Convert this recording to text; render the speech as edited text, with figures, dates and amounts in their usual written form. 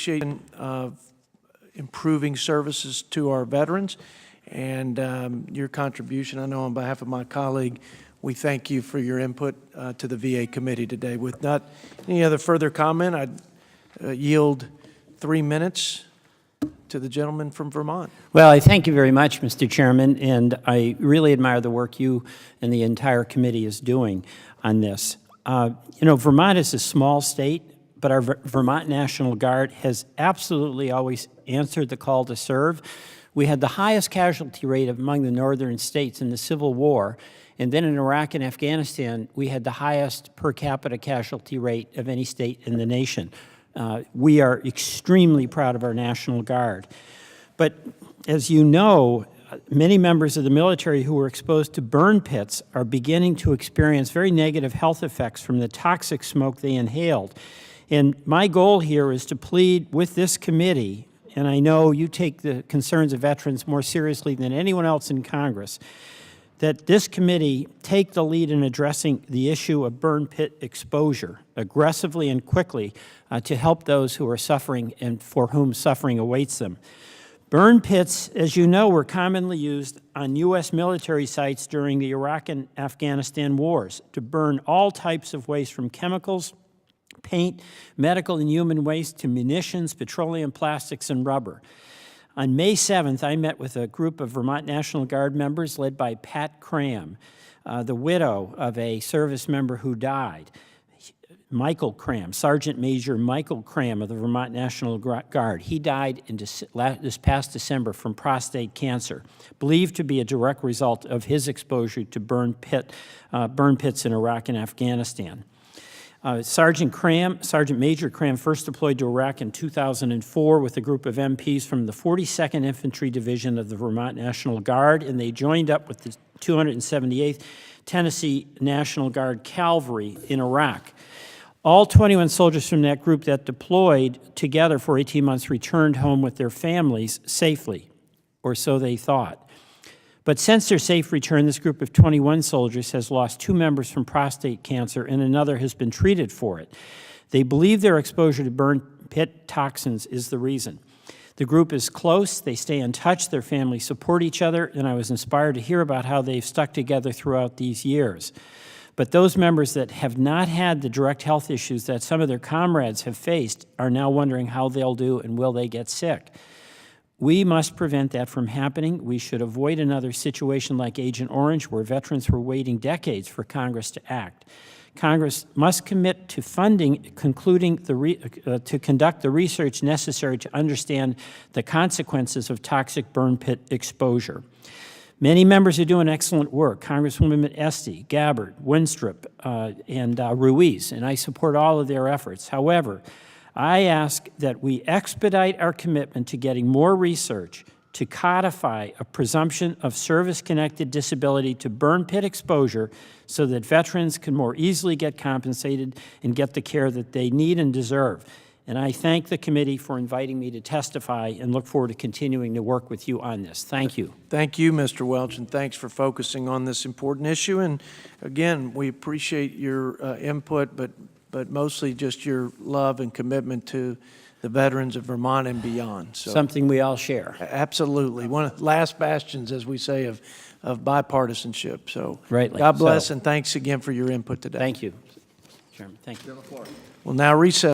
appreciate improving services to our veterans and your contribution. I know on behalf of my colleague, we thank you for your input to the VA committee today. With not any other further comment, I'd yield 3 minutes to the gentleman from Vermont. Well, I thank you very much, Mr. Chairman, and I really admire the work you and the entire committee is doing on this. You know, Vermont is a small state, but our Vermont National Guard has absolutely always answered the call to serve. We had the highest casualty rate among the northern states in the Civil War, and then in Iraq and Afghanistan, we had the highest per capita casualty rate of any state in the nation. We are extremely proud of our National Guard. But as you know, many members of the military who were exposed to burn pits are beginning to experience very negative health effects from the toxic smoke they inhaled. And my goal here is to plead with this committee, and I know you take the concerns of veterans more seriously than anyone else in Congress, that this committee take the lead in addressing the issue of burn pit exposure aggressively and quickly to help those who are suffering and for whom suffering awaits them. Burn pits, as you know, were commonly used on U.S. military sites during the Iraq and Afghanistan wars to burn all types of waste from chemicals, paint, medical and human waste to munitions, petroleum, plastics, and rubber. On May 7th, I met with a group of Vermont National Guard members led by Pat Cram, the widow of a service member who died. Michael Cram, Sergeant Major Michael Cram of the Vermont National Guard. He died in this past December from prostate cancer, believed to be a direct result of his exposure to burn pits in Iraq and Afghanistan. Sergeant Major Cram first deployed to Iraq in 2004 with a group of MPs from the 42nd Infantry Division of the Vermont National Guard, and they joined up with the 278th Tennessee National Guard Cavalry in Iraq. All 21 soldiers from that group that deployed together for 18 months returned home with their families safely, or so they thought. But since their safe return, this group of 21 soldiers has lost 2 members from prostate cancer and another has been treated for it. They believe their exposure to burn pit toxins is the reason. The group is close, they stay in touch, their families support each other, and I was inspired to hear about how they've stuck together throughout these years. But those members that have not had the direct health issues that some of their comrades have faced are now wondering how they'll do and will they get sick. We must prevent that from happening. We should avoid another situation like Agent Orange, where veterans were waiting decades for Congress to act. Congress must commit to funding, to conduct the research necessary to understand the consequences of toxic burn pit exposure. Many members are doing excellent work, Congresswomen Esty, Gabbard, Winstrup, and Ruiz, and I support all of their efforts. However, I ask that we expedite our commitment to getting more research to codify a presumption of service-connected disability to burn pit exposure so that veterans can more easily get compensated and get the care that they need and deserve. And I thank the committee for inviting me to testify and look forward to continuing to work with you on this. Thank you. Thank you, Mr. Welch, and thanks for focusing on this important issue. And again, we appreciate your input, but mostly just your love and commitment to the veterans of Vermont and beyond. So, something we all share. Absolutely. One of the last bastions, as we say, of bipartisanship. So Rightly. God bless, and thanks again for your input today. Thank you, Chairman. Thank you. We'll now recess.